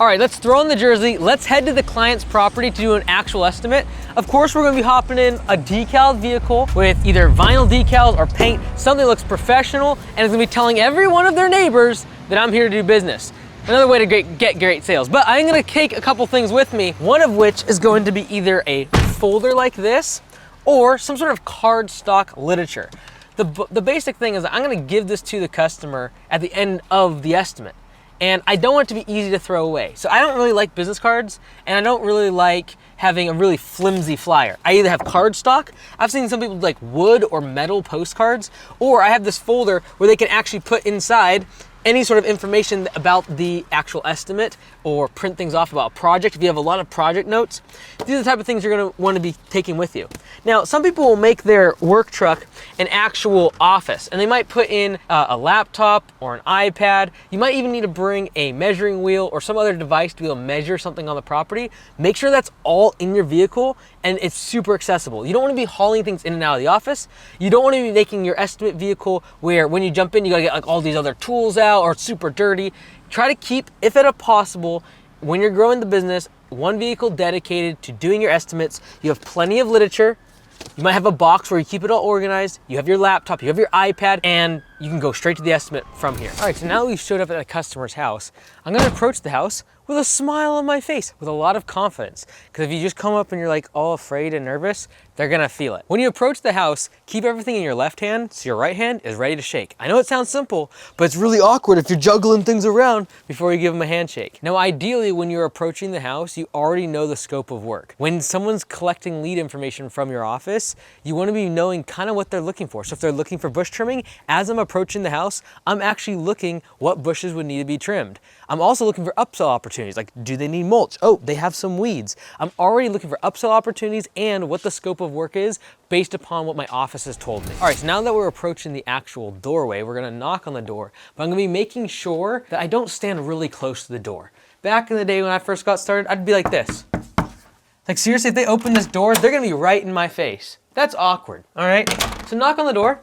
All right, let's throw on the jersey. Let's head to the client's property to do an actual estimate. Of course, we're gonna be hopping in a decaled vehicle with either vinyl decals or paint, something that looks professional, and it's gonna be telling every one of their neighbors that I'm here to do business. Another way to get great sales. But I'm gonna take a couple things with me, one of which is going to be either a folder like this or some sort of cardstock literature. The basic thing is I'm gonna give this to the customer at the end of the estimate. And I don't want it to be easy to throw away. So I don't really like business cards, and I don't really like having a really flimsy flyer. I either have cardstock, I've seen some people like wood or metal postcards, or I have this folder where they can actually put inside any sort of information about the actual estimate or print things off about a project. If you have a lot of project notes, these are the type of things you're gonna wanna be taking with you. Now, some people will make their work truck an actual office, and they might put in a laptop or an iPad. You might even need to bring a measuring wheel or some other device to be able to measure something on the property. Make sure that's all in your vehicle and it's super accessible. You don't wanna be hauling things in and out of the office. You don't wanna be making your estimate vehicle where when you jump in, you gotta get like all these other tools out or it's super dirty. Try to keep, if at all possible, when you're growing the business, one vehicle dedicated to doing your estimates. You have plenty of literature. You might have a box where you keep it all organized. You have your laptop, you have your iPad, and you can go straight to the estimate from here. All right, so now we've showed up at a customer's house. I'm gonna approach the house with a smile on my face, with a lot of confidence. Because if you just come up and you're like all afraid and nervous, they're gonna feel it. When you approach the house, keep everything in your left hand so your right hand is ready to shake. I know it sounds simple, but it's really awkward if you're juggling things around before you give them a handshake. Now, ideally, when you're approaching the house, you already know the scope of work. When someone's collecting lead information from your office, you wanna be knowing kind of what they're looking for. So if they're looking for bush trimming, as I'm approaching the house, I'm actually looking what bushes would need to be trimmed. I'm also looking for upsell opportunities, like do they need mulch? Oh, they have some weeds. I'm already looking for upsell opportunities and what the scope of work is based upon what my office has told me. All right, so now that we're approaching the actual doorway, we're gonna knock on the door, but I'm gonna be making sure that I don't stand really close to the door. Back in the day when I first got started, I'd be like this. Like seriously, if they open this door, they're gonna be right in my face. That's awkward, all right? So knock on the door,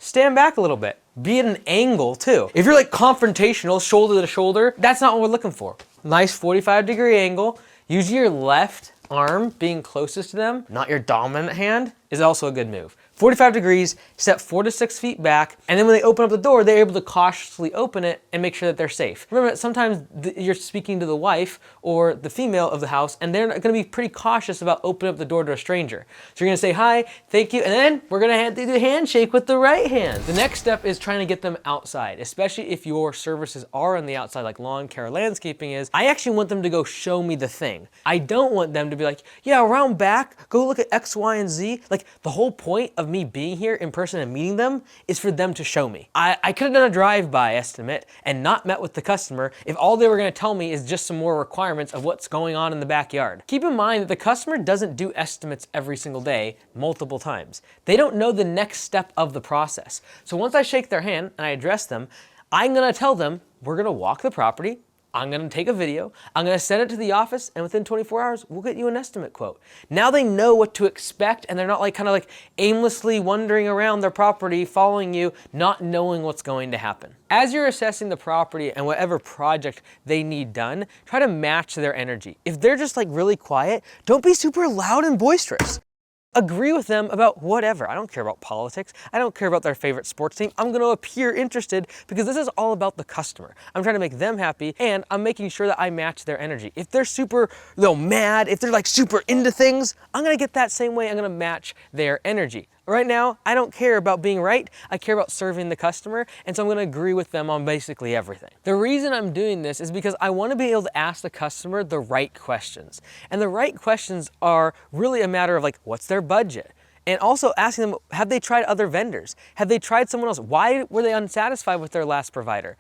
stand back a little bit. Be at an angle too. If you're like confrontational, shoulder to shoulder, that's not what we're looking for. Nice 45-degree angle. Use your left arm being closest to them, not your dominant hand, is also a good move. 45 degrees, step 4 to 6 feet back, and then when they open up the door, they're able to cautiously open it and make sure that they're safe. Remember, sometimes you're speaking to the wife or the female of the house, and they're gonna be pretty cautious about opening up the door to a stranger. So you're gonna say, hi, thank you, and then we're gonna do the handshake with the right hand. The next step is trying to get them outside, especially if your services are on the outside, like lawn care, landscaping is. I actually want them to go show me the thing. I don't want them to be like, yeah, around back, go look at X, Y, and Z. Like the whole point of me being here in person and meeting them is for them to show me. I could have done a drive-by estimate and not met with the customer if all they were gonna tell me is just some more requirements of what's going on in the backyard. Keep in mind that the customer doesn't do estimates every single day, multiple times. They don't know the next step of the process. So once I shake their hand and I address them, I'm gonna tell them, we're gonna walk the property, I'm gonna take a video, I'm gonna send it to the office, and within 24 hours, we'll get you an estimate quote. Now they know what to expect, and they're not like kind of like aimlessly wandering around their property, following you, not knowing what's going to happen. As you're assessing the property and whatever project they need done, try to match their energy. If they're just like really quiet, don't be super loud and boisterous. Agree with them about whatever. I don't care about politics. I don't care about their favorite sports team. I'm gonna appear interested because this is all about the customer. I'm trying to make them happy and I'm making sure that I match their energy. If they're super mad, if they're like super into things, I'm gonna get that same way. I'm gonna match their energy. Right now, I don't care about being right. I care about serving the customer, and so I'm gonna agree with them on basically everything. The reason I'm doing this is because I wanna be able to ask the customer the right questions. And the right questions are really a matter of like, what's their budget? And also asking them, have they tried other vendors? Have they tried someone else? Why were they unsatisfied with their last provider?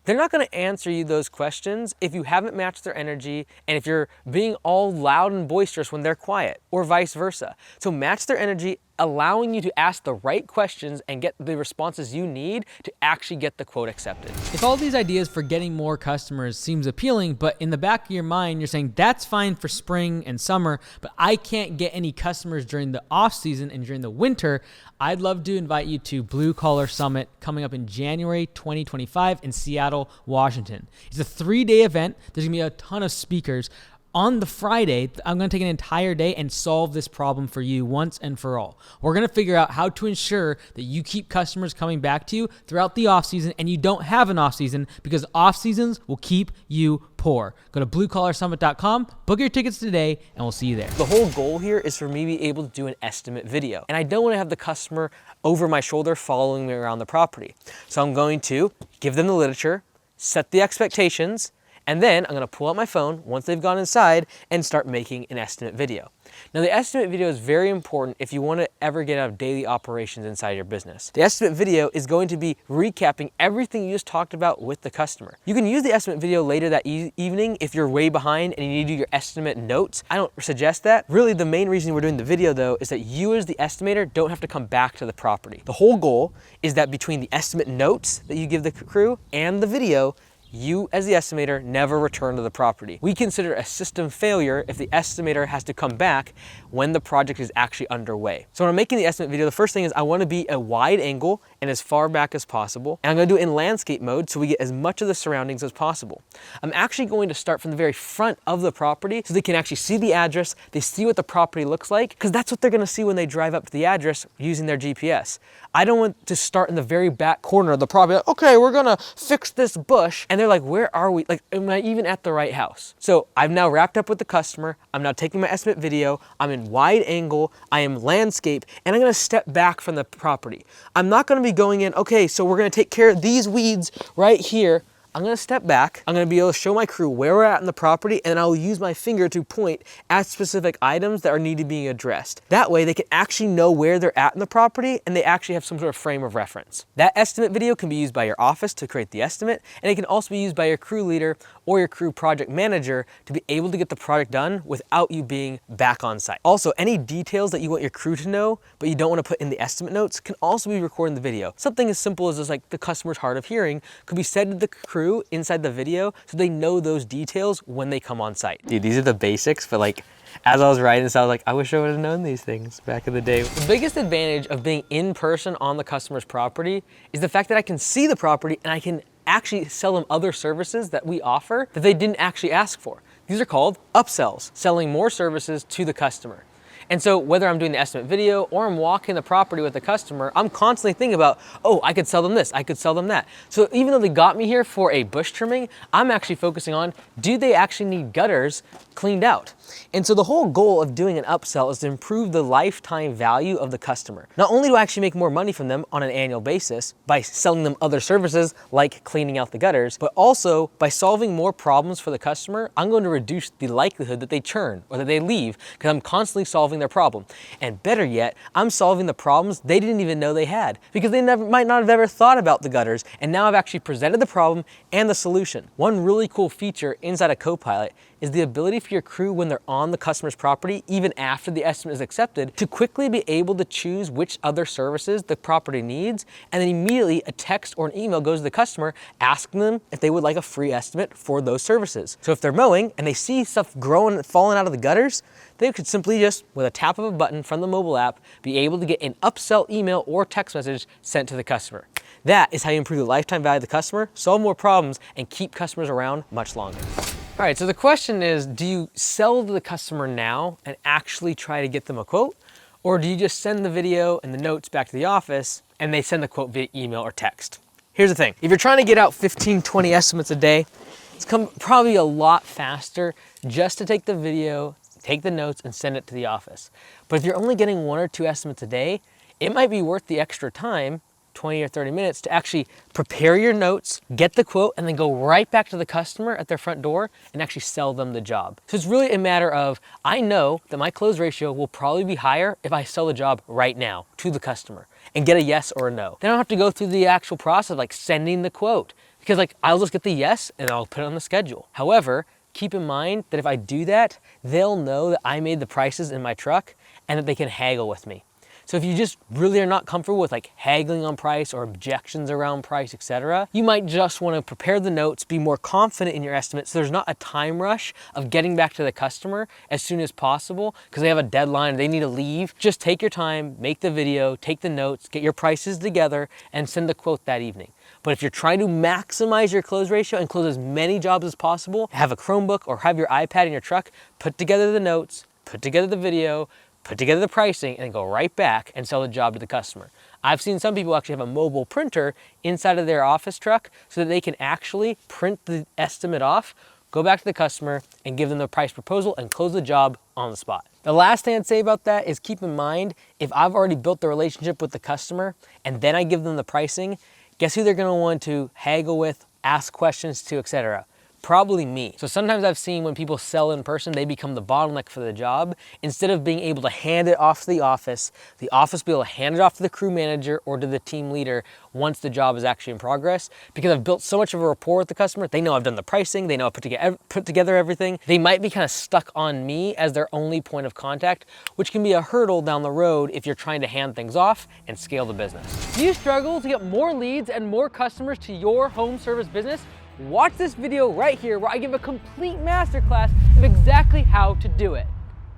They're not gonna answer you those questions if you haven't matched their energy and if you're being all loud and boisterous when they're quiet, or vice versa. So match their energy, allowing you to ask the right questions and get the responses you need to actually get the quote accepted. If all these ideas for getting more customers seems appealing, but in the back of your mind, you're saying that's fine for spring and summer, but I can't get any customers during the off season and during the winter, I'd love to invite you to Blue Collar Summit coming up in January 2025 in Seattle, Washington. It's a 3-day event. There's gonna be a ton of speakers. On the Friday, I'm gonna take an entire day and solve this problem for you once and for all. We're gonna figure out how to ensure that you keep customers coming back to you throughout the off season and you don't have an off season, because off seasons will keep you poor. Go to bluecollarsummit.com, book your tickets today, and we'll see you there. The whole goal here is for me to be able to do an estimate video. And I don't wanna have the customer over my shoulder following me around the property. So I'm going to give them the literature, set the expectations, and then I'm gonna pull out my phone once they've gone inside and start making an estimate video. Now the estimate video is very important if you wanna ever get out of daily operations inside your business. The estimate video is going to be recapping everything you just talked about with the customer. You can use the estimate video later that evening if you're way behind and you need to do your estimate notes. I don't suggest that. Really, the main reason we're doing the video though is that you as the estimator don't have to come back to the property. The whole goal is that between the estimate notes that you give the crew and the video, you as the estimator never return to the property. We consider a system failure if the estimator has to come back when the project is actually underway. So when I'm making the estimate video, the first thing is I want to be a wide angle and as far back as possible. And I'm going to do it in landscape mode so we get as much of the surroundings as possible. I'm actually going to start from the very front of the property so they can actually see the address, they see what the property looks like, because that's what they're going to see when they drive up to the address using their GPS. I don't want to start in the very back corner of the property, like, okay, we're gonna fix this bush. And they're like, where are we? Like, am I even at the right house? So I've now wrapped up with the customer. I'm now taking my estimate video. I'm in wide angle. I am landscape, and I'm gonna step back from the property. I'm not gonna be going in, okay, so we're gonna take care of these weeds right here. I'm gonna step back. I'm gonna be able to show my crew where we're at in the property, and I'll use my finger to point at specific items that are needed being addressed. That way they can actually know where they're at in the property, and they actually have some sort of frame of reference. That estimate video can be used by your office to create the estimate, and it can also be used by your crew leader or your crew project manager to be able to get the project done without you being back on site. Also, any details that you want your crew to know, but you don't want to put in the estimate notes, can also be recorded in the video. Something as simple as just like the customer's hard of hearing could be said to the crew inside the video so they know those details when they come on site. Dude, these are the basics, but like, as I was writing this, I was like, I wish I would have known these things back in the day. The biggest advantage of being in person on the customer's property is the fact that I can see the property and I can actually sell them other services that we offer that they didn't actually ask for. These are called upsells, selling more services to the customer. And so whether I'm doing the estimate video or I'm walking the property with the customer, I'm constantly thinking about, oh, I could sell them this, I could sell them that. So even though they got me here for a bush trimming, I'm actually focusing on, do they actually need gutters cleaned out? And so the whole goal of doing an upsell is to improve the lifetime value of the customer. Not only do I actually make more money from them on an annual basis by selling them other services like cleaning out the gutters, but also by solving more problems for the customer, I'm going to reduce the likelihood that they churn or that they leave because I'm constantly solving their problem. And better yet, I'm solving the problems they didn't even know they had because they might not have ever thought about the gutters, and now I've actually presented the problem and the solution. One really cool feature inside of Copilot is the ability for your crew when they're on the customer's property, even after the estimate is accepted, to quickly be able to choose which other services the property needs, and then immediately a text or an email goes to the customer asking them if they would like a free estimate for those services. So if they're mowing and they see stuff growing and falling out of the gutters, they could simply just, with a tap of a button from the mobile app, be able to get an upsell email or text message sent to the customer. That is how you improve the lifetime value of the customer, solve more problems, and keep customers around much longer. All right, so the question is, do you sell to the customer now and actually try to get them a quote? Or do you just send the video and the notes back to the office and they send the quote via email or text? Here's the thing. If you're trying to get out 15, 20 estimates a day, it's probably a lot faster just to take the video, take the notes, and send it to the office. But if you're only getting 1 or 2 estimates a day, it might be worth the extra time, 20 or 30 minutes, to actually prepare your notes, get the quote, and then go right back to the customer at their front door and actually sell them the job. So it's really a matter of, I know that my close ratio will probably be higher if I sell the job right now to the customer and get a yes or a no. Then I don't have to go through the actual process of like sending the quote, because like I'll just get the yes and I'll put it on the schedule. However, keep in mind that if I do that, they'll know that I made the prices in my truck and that they can haggle with me. So if you just really are not comfortable with like haggling on price or objections around price, etc., you might just want to prepare the notes, be more confident in your estimate so there's not a time rush of getting back to the customer as soon as possible because they have a deadline, they need to leave. Just take your time, make the video, take the notes, get your prices together, and send the quote that evening. But if you're trying to maximize your close ratio and close as many jobs as possible, have a Chromebook or have your iPad in your truck, put together the notes, put together the video, put together the pricing, and then go right back and sell the job to the customer. I've seen some people actually have a mobile printer inside of their office truck so that they can actually print the estimate off, go back to the customer and give them the price proposal and close the job on the spot. The last thing I'd say about that is keep in mind, if I've already built the relationship with the customer and then I give them the pricing, guess who they're gonna want to haggle with, ask questions to, etc.? Probably me. So sometimes I've seen when people sell in person, they become the bottleneck for the job. Instead of being able to hand it off to the office be able to hand it off to the crew manager or to the team leader once the job is actually in progress. Because I've built so much of a rapport with the customer, they know I've done the pricing, they know I put together everything. They might be kind of stuck on me as their only point of contact, which can be a hurdle down the road if you're trying to hand things off and scale the business. Do you struggle to get more leads and more customers to your home service business? Watch this video right here where I give a complete masterclass of exactly how to do it.